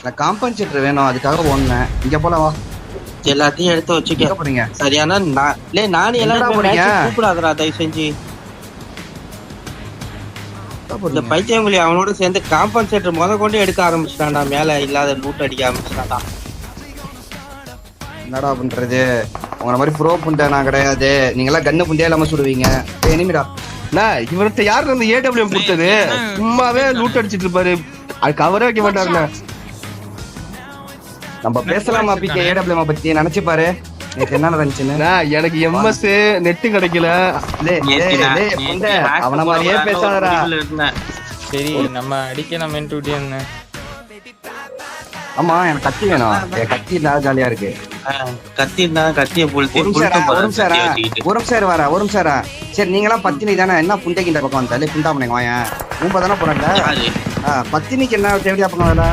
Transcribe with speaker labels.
Speaker 1: நான் காம்பன்சேட்டர் வேணும், அதுக்காக ஓடுனேன். இங்க போலாம் வா.
Speaker 2: எல்லாத்தையும் எடுத்து வச்சுக்க
Speaker 1: போறீங்க
Speaker 2: சரியான. நானே எல்லாம்
Speaker 1: போறீங்க
Speaker 2: கூப்பிடாதடா தயவு செஞ்சு. இந்த பைத்தியங்குழி அவனோட சேர்ந்து காம்பன்சேட்டர் கொண்டு எடுக்க ஆரம்பிச்சிட்டான்டா. மேல இல்லாத லூட் அடிக்க ஆரம்பிச்சிட்டான்டா.
Speaker 1: என்னடா பண்றது? உங்கள மாதிரி ப்ரோ புண்டை நான் கிடையாது. நீங்க எல்லாம் கண்ணு புண்டையா இல்லாம சுடுவீங்க. எனிமிடா
Speaker 3: இவர்கிட்ட யாரு அந்த ஏடபிள்யூஎம் கொடுத்தது? சும்மாவே லூட் அடிச்சிட்டு இருப்பாரு, அது கவரே வைக்க மாட்டாருண்ணா.
Speaker 1: நம்ம பேசலாமா பிகே ஏடபிள்யூஎம் பத்தி? நினைச்சு பாரு எனக்கு என்ன நடந்துச்சுன்னு.
Speaker 3: எனக்கு எம்எஸ் நெட்டு கிடைக்கல.
Speaker 1: அவன மாதிரியே பேசாதடா.
Speaker 4: சரி நம்ம அடிக்கலாம் மென்டூட்டியன்னு.
Speaker 1: ஆமா எனக்கு கத்தி வேணும். கத்தி இல்லாத ஜாலியா இருக்கு.
Speaker 2: கத்தி இருந்தா கத்திய
Speaker 1: ஒரு நிமிஷம். சரி நீங்க எல்லாம் பத்தினி தானே, என்ன புண்டைக்கு இந்த பக்கம் வந்தாலே புண்டா பண்ணி வாயன். ரூம்பா தானே போறேன்ல. பத்தினிக்கு என்ன தேவையா பக்கம் வேலை?